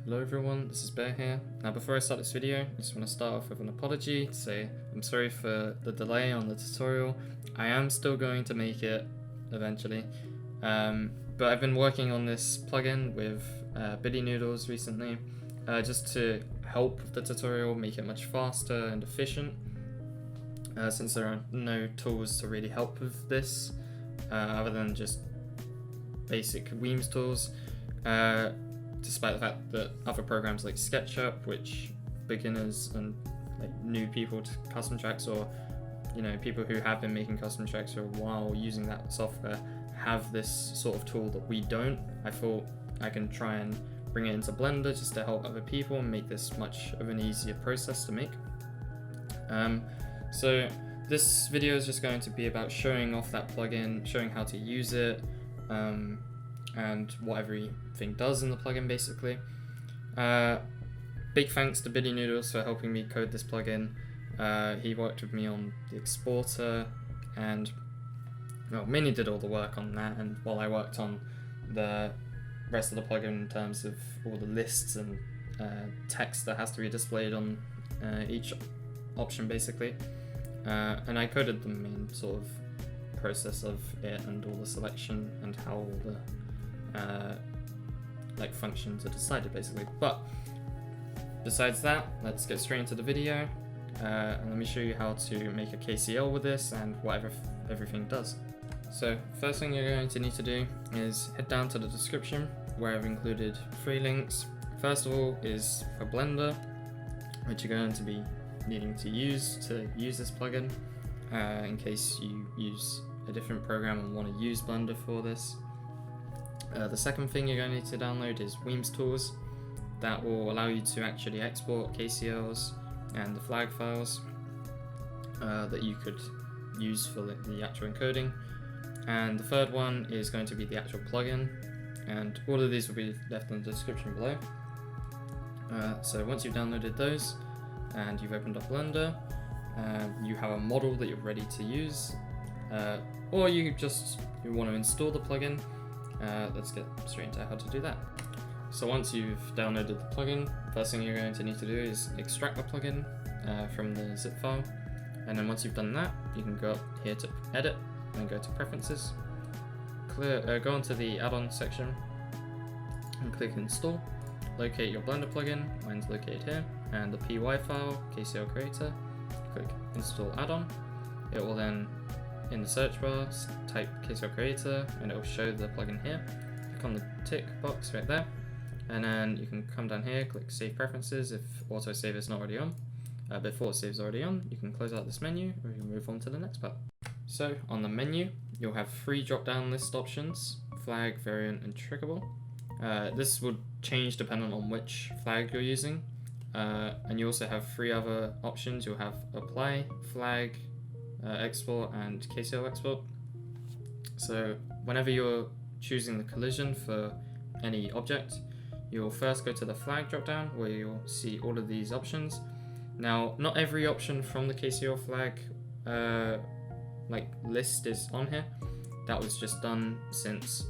Hello everyone, this is Bear here. Now before I start this video, I just want to start off with an apology to say I'm sorry for the delay on the tutorial. I am still going to make it eventually, but I've been working on this plugin with Billy Noodles recently, just to help the tutorial make it much faster and efficient, since there are no tools to really help with this, other than just basic Weems tools. Despite the fact that other programs like SketchUp, which beginners and like new people to custom tracks, or people who have been making custom tracks for a while using that software, have this sort of tool that we don't. I thought I can try and bring it into Blender just to help other people and make this much of an easier process to make. So this video is just going to be about showing off that plugin, showing how to use it, and what everything does in the plugin basically. Big thanks to Billy Noodles for helping me code this plugin. He worked with me on the exporter and mainly did all the work on that, and while I worked on the rest of the plugin in terms of all the lists and text that has to be displayed on each option basically. And I coded the main sort of process of it and all the selection and how all the functions are decided basically. But besides that, let's get straight into the video, and let me show you how to make a Kcl with this and what everything does. So first thing you're going to need to do is head down to the description where I've included 3 links. First of all is for Blender, which you're going to be needing to use this plugin, in case you use a different program and want to use Blender for this. The second thing you're going to need to download is Weems tools. That will allow you to actually export Kcls and the flag files that you could use for the actual encoding. And the third one is going to be the actual plugin, and all of these will be left in the description below. So once you've downloaded those and you've opened up Blender, you have a model that you're ready to use, or you want to install the plugin. Let's get straight into how to do that. So once you've downloaded the plugin, first thing you're going to need to do is extract the plugin from the zip file, and then once you've done that, you can go up here to edit and go to preferences, go onto the add-on section and click install. Locate your Blender plugin, mine's located here, and the py file, Kcl creator. Click install add-on. It will then, in the search bar, type Kcl creator and it will show the plugin here. Click on the tick box right there, and then you can come down here, click save preferences if autosave is not already on. Before save's already on, you can close out this menu or you can move on to the next part. So on the menu, you'll have 3 drop-down list options: flag, variant, and triggable. This will change depending on which flag you're using. And you also have 3 other options. You'll have apply, flag, export, and Kcl Export. So whenever you're choosing the collision for any object, you'll first go to the flag dropdown where you'll see all of these options. Now, not every option from the Kcl flag list is on here. That was just done since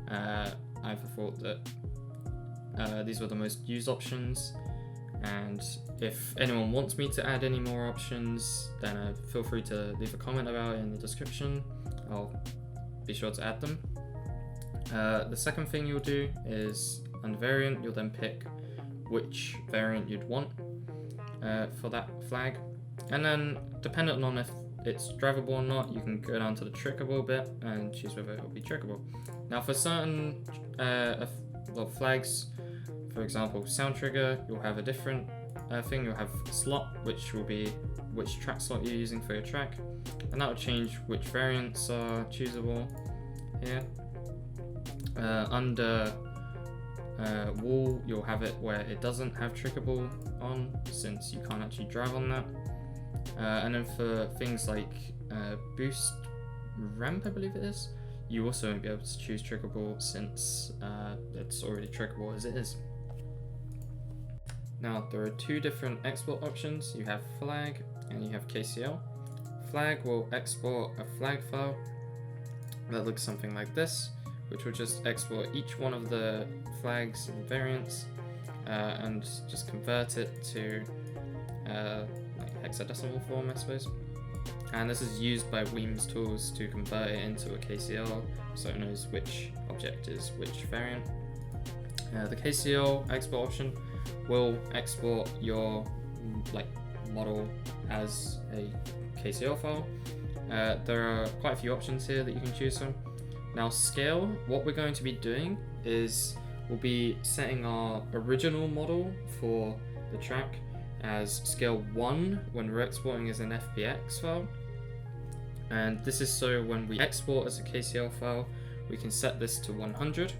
I thought that these were the most used options, and if anyone wants me to add any more options, then feel free to leave a comment about it in the description. I'll be sure to add them. The second thing you'll do is, under variant, you'll then pick which variant you'd want for that flag, and then depending on if it's drivable or not, you can go down to the triggable bit and choose whether it will be triggable. Now for certain flags, for example sound trigger, you'll have a different thing. You'll have slot, which will be which track slot you're using for your track, and that will change which variants are choosable here. Under wall, you'll have it where it doesn't have triggable on, since you can't actually drive on that. And then for things like boost ramp, I believe it is, you also won't be able to choose triggable since it's already triggable as it is. Now there are 2 different export options. You have flag and you have Kcl. Flag will export a flag file that looks something like this, which will just export each one of the flags and variants and just convert it to like hexadecimal form, I suppose. And this is used by Weems tools to convert it into a Kcl, so it knows which object is which variant. The Kcl Export option will export your model as a Kcl file. There are quite a few options here that you can choose from. Now scale, what we're going to be doing is we'll be setting our original model for the track as scale 1 when we're exporting as an FBX file. And this is so when we export as a Kcl file, we can set this to 100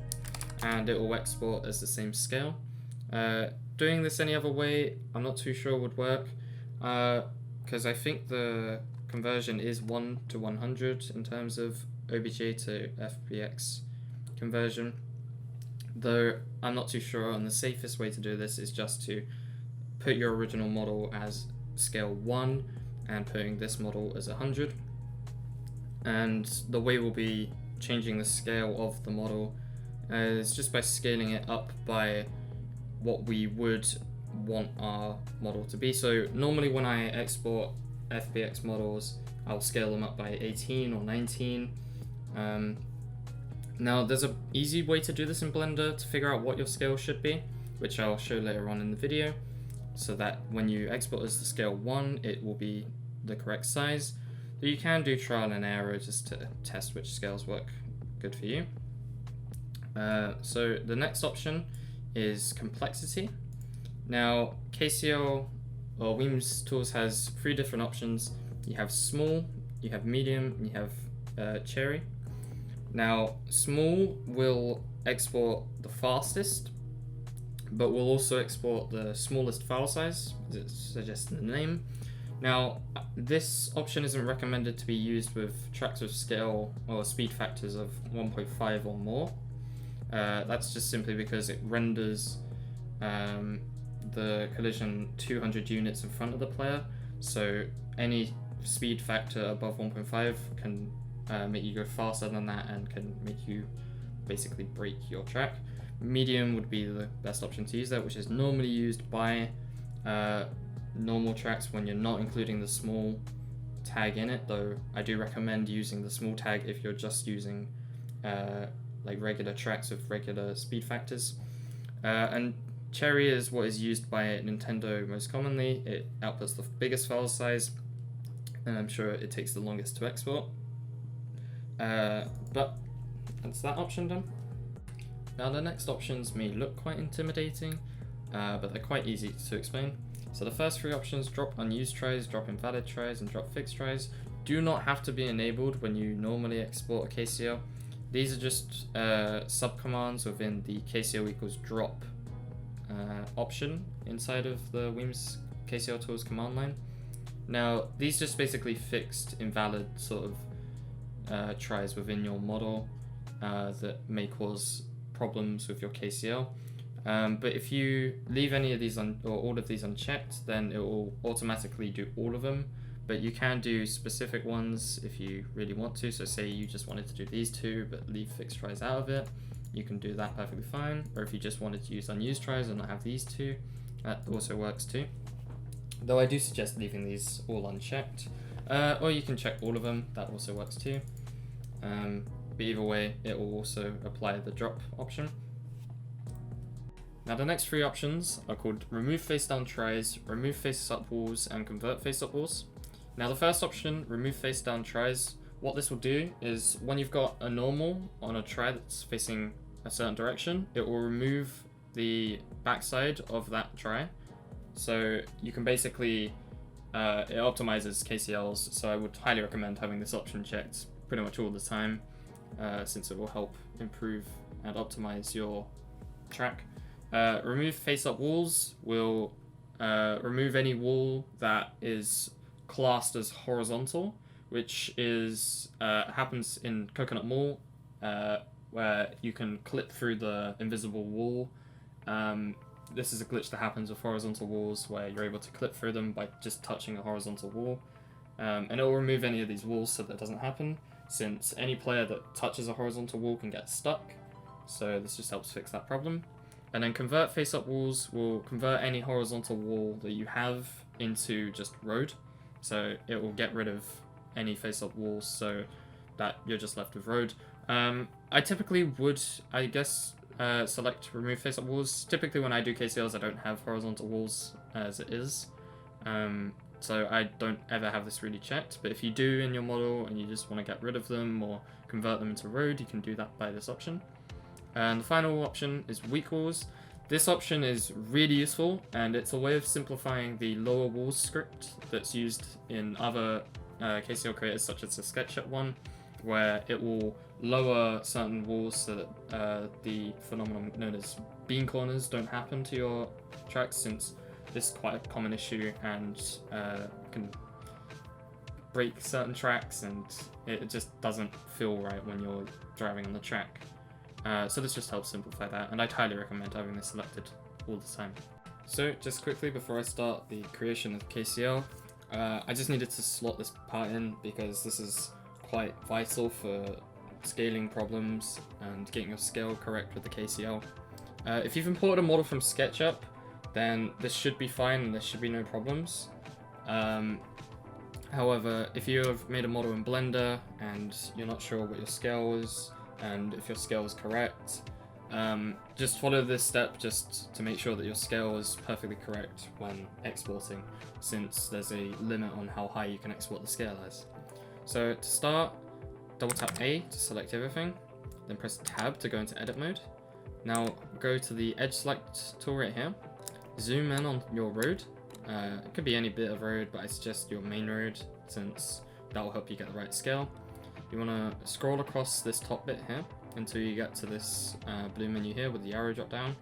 and it will export as the same scale. Doing this any other way, I'm not too sure would work, because I think the conversion is 1 to 100 in terms of OBJ to FBX conversion. Though I'm not too sure, and the safest way to do this is just to put your original model as scale 1 and putting this model as 100. And the way we'll be changing the scale of the model is just by scaling it up by what we would want our model to be. So normally when I export FBX models, I'll scale them up by 18 or 19. Now there's an easy way to do this in Blender to figure out what your scale should be, which I'll show later on in the video, so that when you export as the scale 1, it will be the correct size. But you can do trial and error just to test which scales work good for you. So the next option is complexity. Now Kcl or Weems Tools has 3 different options. You have small, you have medium, and you have cherry. Now small will export the fastest, but will also export the smallest file size, as it suggests in the name. Now this option isn't recommended to be used with tracks with scale or speed factors of 1.5 or more. That's just simply because it renders the collision 200 units in front of the player, so any speed factor above 1.5 can make you go faster than that and can make you basically break your track. Medium would be the best option to use that, which is normally used by normal tracks when you're not including the small tag in it, though I do recommend using the small tag if you're just using like regular tracks with regular speed factors. And cherry is what is used by Nintendo most commonly. It outputs the biggest file size, and I'm sure it takes the longest to export. But that's that option done. Now the next options may look quite intimidating, but they're quite easy to explain. So the first 3 options, drop unused tries, drop invalid tries, and drop fixed tries, do not have to be enabled when you normally export a Kcl. These are just subcommands within the Kcl equals drop option inside of the Weems Kcl tools command line. Now these just basically fixed invalid sort of tries within your model that may cause problems with your Kcl. But if you leave any of these or all of these unchecked, then it will automatically do all of them. But you can do specific ones if you really want to. So say you just wanted to do these 2 but leave fixed tries out of it, you can do that perfectly fine. Or if you just wanted to use unused tries and not have these 2, that also works too. Though I do suggest leaving these all unchecked. Or you can check all of them, that also works too. But either way, it will also apply the drop option. Now the next 3 options are called remove face down tries, remove face up walls, and convert face up walls. Now the first option, remove face down tries, what this will do is when you've got a normal on a try that's facing a certain direction, it will remove the backside of that try. So you can basically, it optimizes KCLs, so I would highly recommend having this option checked pretty much all the time, since it will help improve and optimize your track. Remove face up walls will remove any wall that is classed as horizontal, which is happens in Coconut Mall, where you can clip through the invisible wall. This is a glitch that happens with horizontal walls where you're able to clip through them by just touching a horizontal wall. And it will remove any of these walls so that doesn't happen, since any player that touches a horizontal wall can get stuck. So this just helps fix that problem. And then convert face-up walls will convert any horizontal wall that you have into just road. So it will get rid of any face-up walls so that you're just left with road. I typically would, I guess, select remove face-up walls. Typically when I do KCLs, I don't have horizontal walls as it is. So I don't ever have this really checked. But if you do in your model and you just want to get rid of them or convert them into road, you can do that by this option. And the final option is weak walls. This option is really useful, and it's a way of simplifying the lower walls script that's used in other KCL creators, such as the SketchUp one, where it will lower certain walls so that the phenomenon known as bean corners don't happen to your tracks, since this is quite a common issue and can break certain tracks, and it just doesn't feel right when you're driving on the track. So this just helps simplify that, and I'd highly recommend having this selected all the time. So just quickly before I start the creation of KCL, I just needed to slot this part in because this is quite vital for scaling problems and getting your scale correct with the KCL. If you've imported a model from SketchUp, then this should be fine and there should be no problems. However, if you have made a model in Blender and you're not sure what your scale is, and if your scale is correct, just follow this step just to make sure that your scale is perfectly correct when exporting, since there's a limit on how high you can export the scale as. So to start, double tap A to select everything, then press Tab to go into edit mode. Now go to the edge select tool right here, zoom in on your road. It could be any bit of road, but I suggest your main road, since that will help you get the right scale. You want to scroll across this top bit here until you get to this blue menu here with the arrow drop down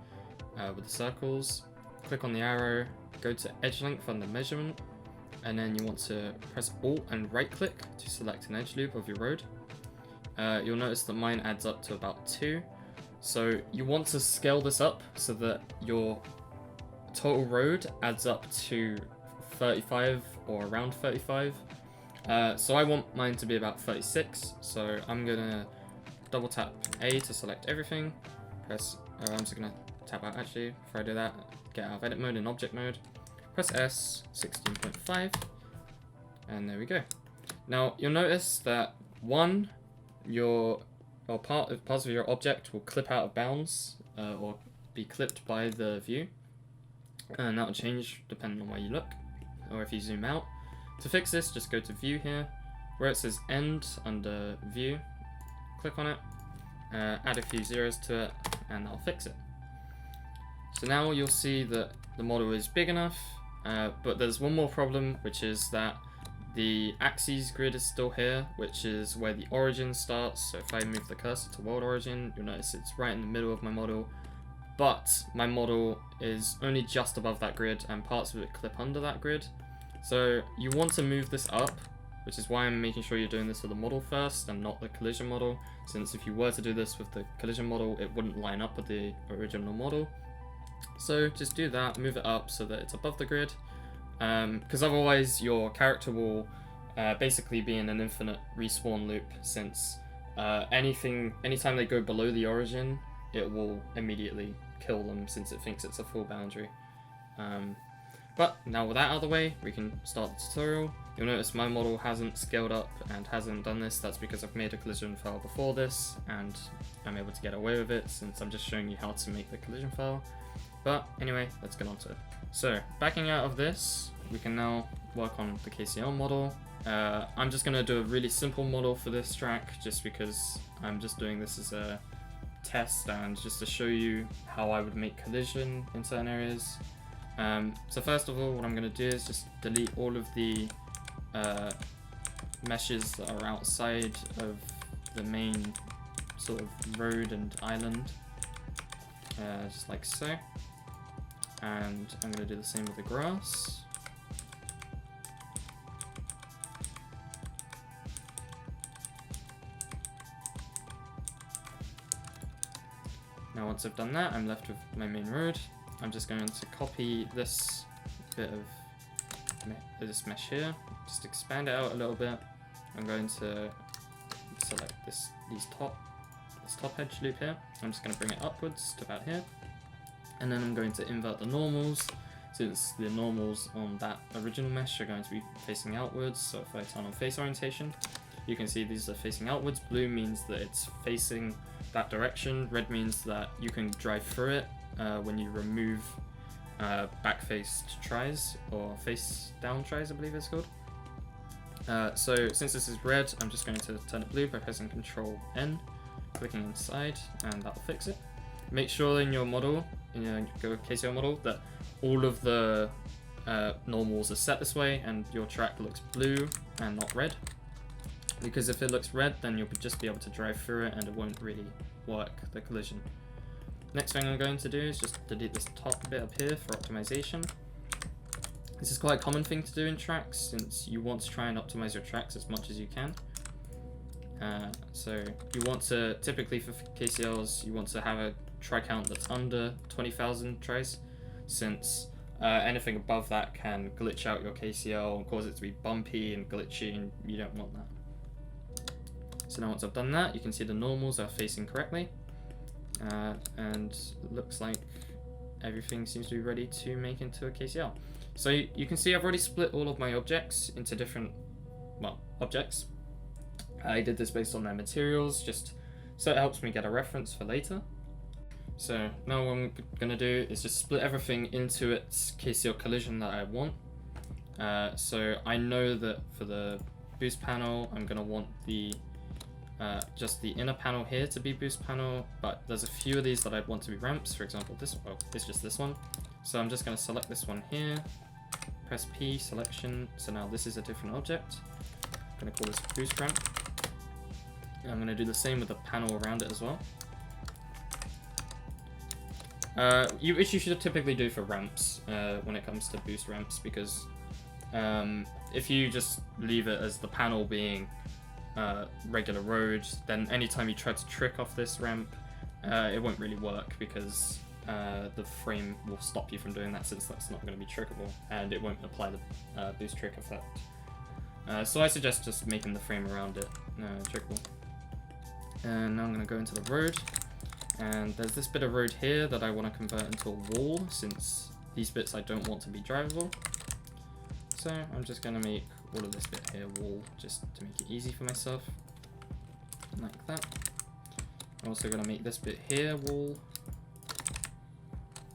with the circles. Click on the arrow, go to edge length under measurement, and then you want to press Alt and right click to select an edge loop of your road. You'll notice that mine adds up to about 2. So you want to scale this up so that your total road adds up to 35 or around 35. So I want mine to be about 36, so I'm gonna double tap A to select everything, I'm just gonna tap out actually before I do that, get out of edit mode and object mode, press S, 16.5, and there we go. Now you'll notice that parts of your object will clip out of bounds, or be clipped by the view, and that'll change depending on where you look, or if you zoom out. To fix this, just go to View here, where it says End under View, click on it, add a few zeros to it, and that'll fix it. So now you'll see that the model is big enough, but there's one more problem, which is that the axes grid is still here, which is where the origin starts. So if I move the cursor to world origin, you'll notice it's right in the middle of my model, but my model is only just above that grid, and parts of it clip under that grid. So you want to move this up, which is why I'm making sure you're doing this with the model first and not the collision model, since if you were to do this with the collision model, it wouldn't line up with the original model. So just do that, move it up so that it's above the grid, because otherwise your character will basically be in an infinite respawn loop, since anytime they go below the origin, it will immediately kill them since it thinks it's a full boundary. But now with that out of the way, we can start the tutorial. You'll notice my model hasn't scaled up and hasn't done this. That's because I've made a collision file before this, and I'm able to get away with it since I'm just showing you how to make the collision file. But anyway, let's get on to it. So backing out of this, we can now work on the Kcl model. I'm just going to do a really simple model for this track, just because I'm just doing this as a test and just to show you how I would make collision in certain areas. So first of all, what I'm going to do is just delete all of the meshes that are outside of the main sort of road and island, just like so. And I'm going to do the same with the grass. Now once I've done that, I'm left with my main road. I'm just going to copy this bit of this mesh here, just expand it out a little bit. I'm going to select this top edge loop here. I'm just going to bring it upwards to about here. And then I'm going to invert the normals, since the normals on that original mesh are going to be facing outwards. So if I turn on face orientation, you can see these are facing outwards. Blue means that it's facing that direction. Red means that you can drive through it when you remove back-faced tries, or face-down tries, I believe it's called. So since this is red, I'm just going to turn it blue by pressing Ctrl-N, clicking inside, and that'll fix it. Make sure in your model, in your Kcl model, that all of the normals are set this way and your track looks blue and not red. Because if it looks red, then you'll just be able to drive through it and it won't really work, the collision. Next thing I'm going to do is just delete this top bit up here for optimization. This is quite a common thing to do in tracks, since you want to try and optimize your tracks as much as you can. So you want to, typically for Kcls, you want to have a try count that's under 20,000 tries, since anything above that can glitch out your Kcl and cause it to be bumpy and glitchy, and you don't want that. So now once I've done that, you can see the normals are facing correctly, and it looks like everything seems to be ready to make into a Kcl. So you can see I've already split all of my objects into different, well, objects. I did this based on their materials, just so it helps me get a reference for later. So now what I'm gonna do is just split everything into its Kcl collision that I want. So I know that for the boost panel, I'm gonna want the just the inner panel here to be boost panel, but there's a few of these that I'd want to be ramps. For example, this one, it's just this one. So I'm just gonna select this one here, press P, selection. So now this is a different object. I'm gonna call this boost ramp. And I'm gonna do the same with the panel around it as well. Which you should typically do for ramps when it comes to boost ramps, because if you just leave it as the panel being regular road, then anytime you try to trick off this ramp, it won't really work, because the frame will stop you from doing that, since that's not going to be trickable, and it won't apply the boost trick effect. So I suggest just making the frame around it trickable. And now I'm going to go into the road, and there's this bit of road here that I want to convert into a wall, since these bits I don't want to be drivable. So I'm just going to make all of this bit here wall, just to make it easy for myself, like that. I'm also going to make this bit here wall,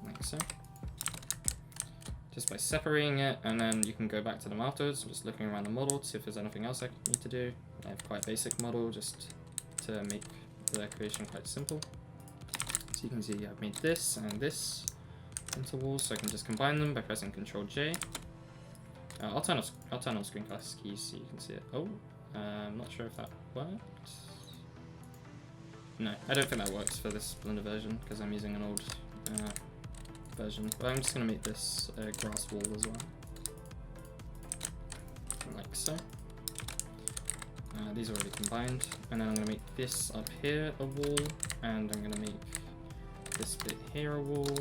like so, just by separating it, and then you can go back to them afterwards. I'm just looking around the model to see if there's anything else I need to do. I have quite a basic model, just to make the creation quite simple. So you can see I've made this and this into walls, so I can just combine them by pressing Ctrl-J. I'll turn on screen class keys so you can see it. Oh, I'm not sure if that worked. No, I don't think that works for this Blender version, because I'm using an old version. But I'm just going to make this grass wall as well, like so. These are already combined, and then I'm going to make this up here a wall, and I'm going to make this bit here a wall.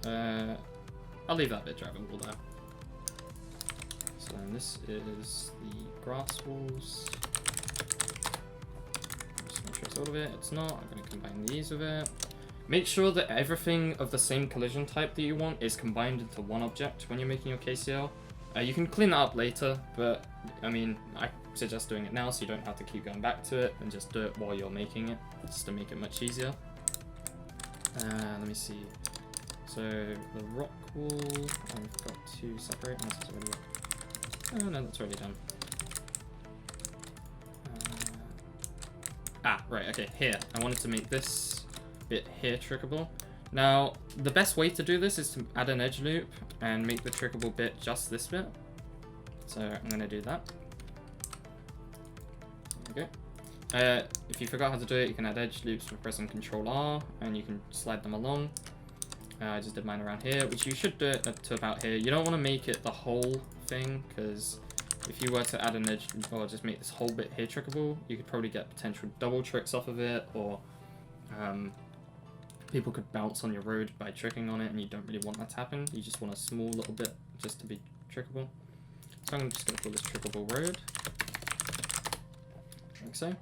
I'll leave that bit drivable there. So then this is the grass walls. Just make sure it's all of it. It's not. I'm going to combine these with it. Make sure that everything of the same collision type that you want is combined into one object when you're making your Kcl. You can clean that up later, but I mean, I suggest doing it now so you don't have to keep going back to it, and just do it while you're making it, just to make it much easier. Let me see. So the rock wall, I've got to separate. Unless it's already up. Oh no, that's already done. Right, okay, here. I wanted to make this bit here trickable. Now, the best way to do this is to add an edge loop and make the trickable bit just this bit. So I'm going to do that. There we go. If you forgot how to do it, you can add edge loops by pressing Ctrl-R, and you can slide them along. I just did mine around here, which you should do it to about here. You don't want to make it the whole thing, because if you were to add an edge, or just make this whole bit here trickable, you could probably get potential double tricks off of it, or people could bounce on your road by tricking on it, and you don't really want that to happen. You just want a small little bit just to be trickable. So I'm just going to call this trickable road, like so.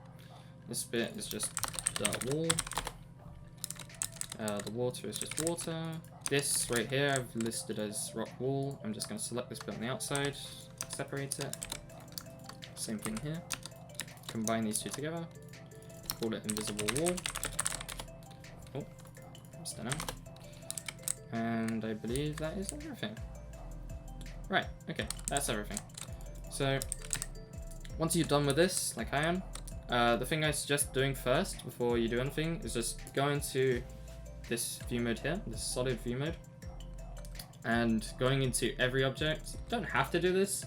This bit is just dirt wall. The water is just water. This right here I've listed as rock wall. I'm just going to select this bit on the outside, separate it. Same thing here. Combine these two together. Call it invisible wall. Oh, missed that out. And I believe that is everything. Right, okay, that's everything. So, once you're done with this, like I am, the thing I suggest doing first, before you do anything, is just go into this view mode here, this solid view mode, and going into every object. You don't have to do this,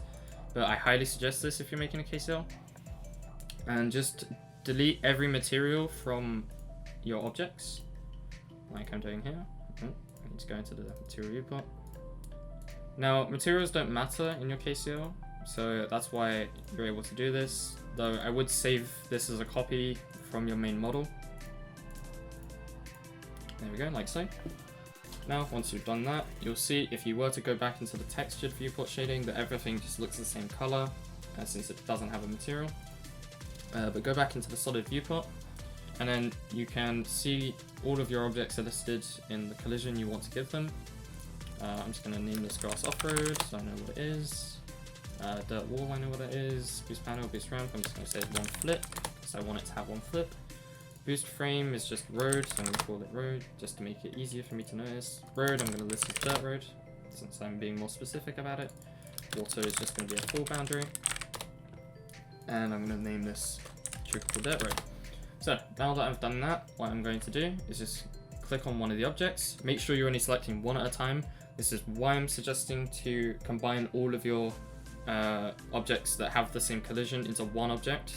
but I highly suggest this if you're making a Kcl. And just delete every material from your objects, like I'm doing here. Oh, I need to go into the material viewport. Now, materials don't matter in your Kcl, so that's why you're able to do this, though I would save this as a copy from your main model. There we go, like so. Now, once you've done that, you'll see if you were to go back into the textured viewport shading that everything just looks the same color, since it doesn't have a material. But go back into the solid viewport, and then you can see all of your objects are listed in the collision you want to give them. I'm just going to name this grass off-road, so I know what it is. Dirt wall, I know what it is. Boost panel, boost ramp, I'm just going to say one flip, because I want it to have one flip. Boost frame is just road, so I'm going to call it road, just to make it easier for me to notice. Road, I'm going to list as dirt road, since I'm being more specific about it. Water is just going to be a full boundary. And I'm going to name this trickable dirt road. So, now that I've done that, what I'm going to do is just click on one of the objects. Make sure you're only selecting one at a time. This is why I'm suggesting to combine all of your objects that have the same collision into one object,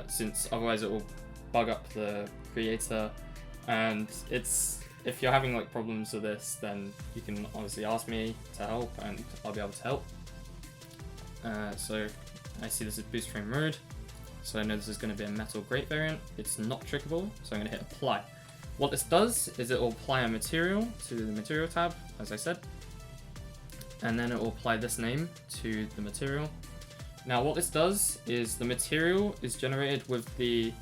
since otherwise it will bug up the creator. And if you're having like problems with this, then you can obviously ask me to help, and I'll be able to help. So I see this is boost frame road, so I know this is going to be a metal grate variant. It's not trickable, so I'm going to hit apply. What this does is it will apply a material to the material tab, as I said, and then it will apply this name to the material. Now what this does is the material is generated with the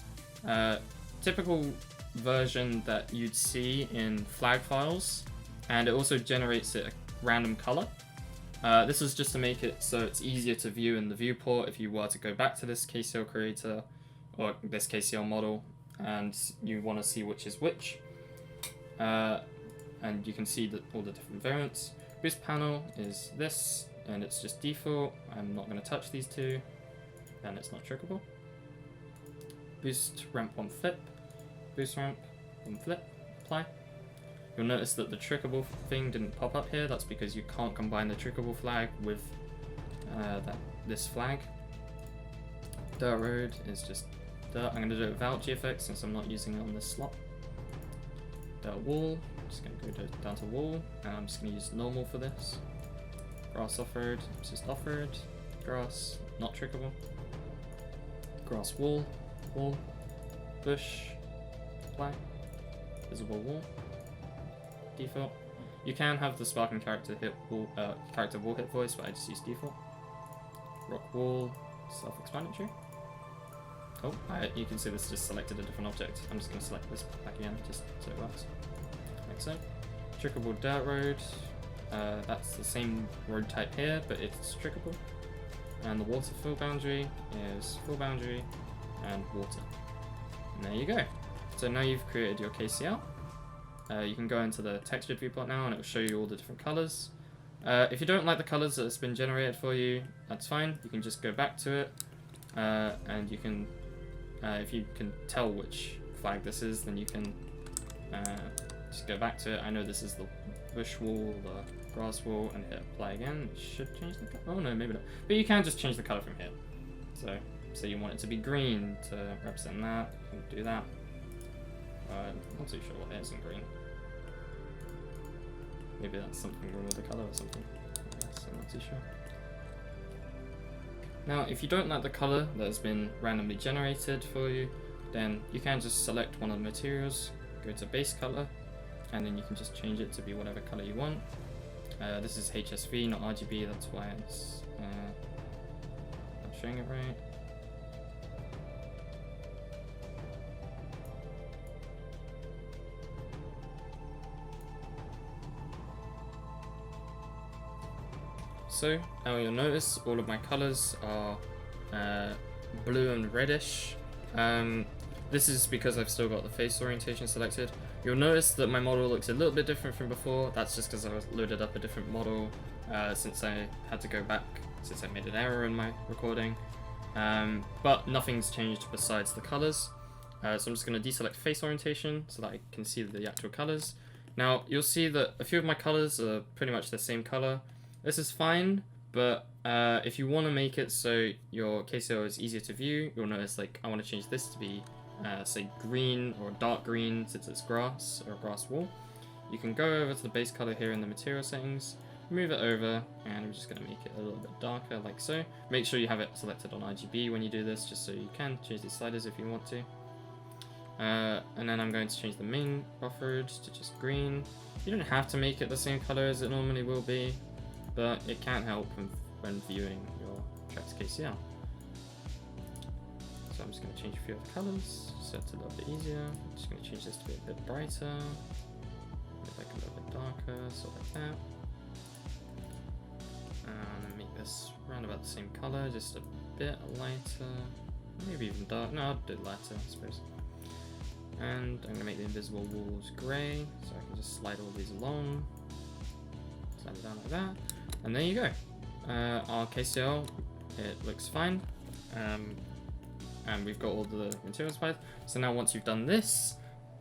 typical version that you'd see in flag files, and it also generates it a random color. This is just to make it so it's easier to view in the viewport if you were to go back to this Kcl creator or this Kcl model and you want to see which is which. And you can see that all the different variants. Boost panel is this, and it's just default. I'm not going to touch these two, and it's not trickable. Boost ramp one flip, boost ramp one flip, apply. You'll notice that the trickable thing didn't pop up here. That's because you can't combine the trickable flag with this flag. Dirt road is just dirt. I'm going to do it without GFX since I'm not using it on this slot. Dirt wall, I'm just going to go down to wall, and I'm just going to use normal for this. Grass off-road, it's just off-road. Grass, not trickable. Grass wall, wall, bush, apply. Visible wall. Default. You can have the sparking character hit wall, character wall hit voice, but I just use default. Rock wall, self-explanatory. Oh, you can see this just selected a different object. I'm just going to select this back again, just so it works. Like so. Trickable dirt road. That's the same road type here, but it's trickable. And the water fill boundary is full boundary and water. And there you go. So now you've created your Kcl. You can go into the textured viewport now and it will show you all the different colors. If you don't like the colors that's been generated for you, that's fine. You can just go back to it and you can, if you can tell which flag this is, then you can just go back to it. I know this is the bush wall, the grass wall, and hit apply again. It should change the color. Oh no, maybe not. But you can just change the color from here. So say you want it to be green to represent that, you can do that. I'm not too sure what it is in green. Maybe that's something wrong with the color or something. Yes, I'm not too sure. Now, if you don't like the color that has been randomly generated for you, then you can just select one of the materials, go to base color, and then you can just change it to be whatever color you want. This is HSV, not RGB, that's why it's not showing it right. so. Now you'll notice all of my colors are blue and reddish. This is because I've still got the face orientation selected. You'll notice that my model looks a little bit different from before. That's just because I loaded up a different model since I had to go back, since I made an error in my recording. But nothing's changed besides the colors. So I'm just going to deselect face orientation so that I can see the actual colors. Now you'll see that a few of my colors are pretty much the same color. This is fine, but if you want to make it so your Kcl is easier to view, you'll notice like I want to change this to be say green or dark green since it's grass or grass wool. You can go over to the base color here in the material settings, move it over, and I'm just going to make it a little bit darker like so. Make sure you have it selected on RGB when you do this, just so you can change these sliders if you want to. And then I'm going to change the main buffered to just green. You don't have to make it the same color as it normally will be, but it can help when viewing your track's Kcl. So I'm just going to change a few of the colors, so it's a little bit easier. I'm just going to change this to be a bit brighter, make like a little bit darker, sort of like that. And make this around about the same color, just a bit lighter, maybe even dark. No, I'll do it lighter, I suppose. And I'm going to make the invisible walls grey, so I can just slide all these along, slide it down like that, and there you go. Our Kcl, it looks fine, and we've got all the materials applied. So now once you've done this,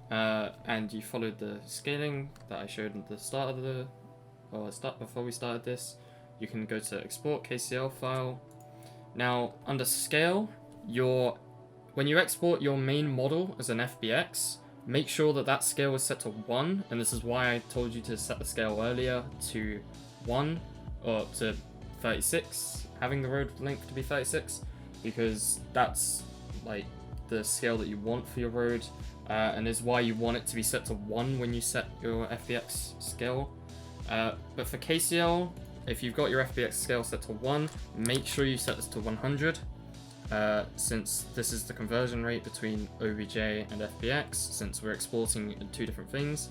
and you followed the scaling that I showed at the start of the, before we started this, you can go to Export Kcl File. Now under Scale, when you export your main model as an FBX, make sure that that scale is set to 1, and this is why I told you to set the scale earlier to 1 or to 36, having the road length to be 36, because that's like the scale that you want for your road, and is why you want it to be set to 1 when you set your FBX scale. But for Kcl, if you've got your FBX scale set to 1, make sure you set this to 100. Since this is the conversion rate between OBJ and FBX, since we're exporting two different things.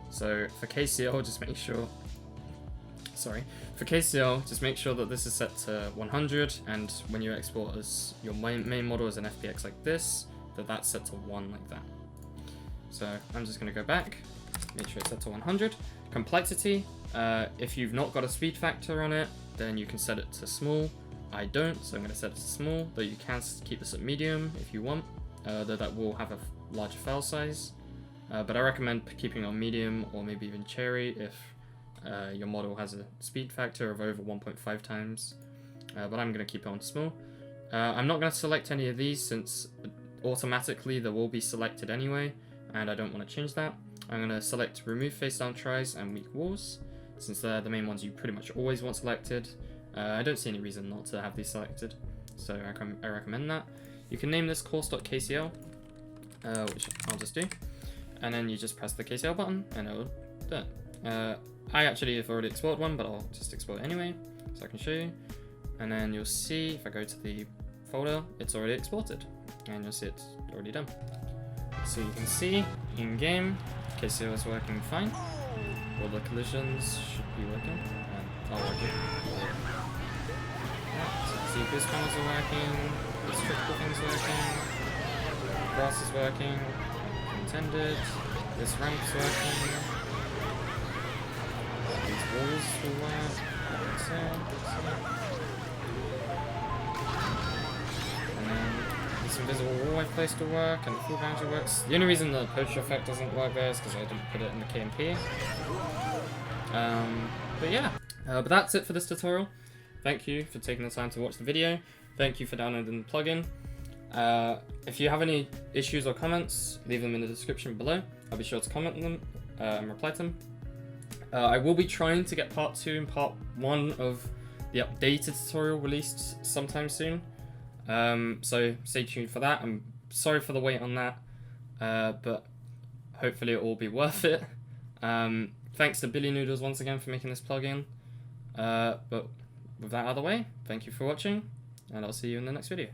So for Kcl, just make sure, that this is set to 100, and when you export as your main model as an FBX like this, that's set to 1 like that. So I'm just going to go back, make sure it's set to 100. Complexity, if you've not got a speed factor on it, then you can set it to small. I don't, so I'm going to set it to small, though you can keep this at medium if you want, though that will have a larger file size. But I recommend keeping it on medium or maybe even cherry if your model has a speed factor of over 1.5 times. But I'm going to keep it on small. I'm not going to select any of these since automatically they will be selected anyway, and I don't want to change that. I'm going to select remove face down tries and weak walls, since they're the main ones you pretty much always want selected. I don't see any reason not to have these selected, so I recommend that. You can name this course.kcl, which I'll just do, and then you just press the Kcl button and it'll do it. I actually have already exported one, but I'll just export it anyway, so I can show you. And then you'll see, if I go to the folder, it's already exported, and you'll see it's already done. So you can see, in-game, Kcl is working fine. All the collisions should be working, and are working. So the boost panels are working, the structural thing's working, grass is working, intended, this ramp's working, these walls will work, and then this invisible wall I've placed will work, and the full boundary works. The only reason the poacher effect doesn't work there is because I didn't put it in the KMP. But yeah, but that's it for this tutorial. Thank you for taking the time to watch the video. Thank you for downloading the plugin. If you have any issues or comments, leave them in the description below. I'll be sure to comment on them and reply to them. I will be trying to get part 2 and part 1 of the updated tutorial released sometime soon. So stay tuned for that. I'm sorry for the wait on that, but hopefully it will be worth it. Thanks to Billy Noodles once again for making this plugin. But with that out of the way, thank you for watching, and I'll see you in the next video.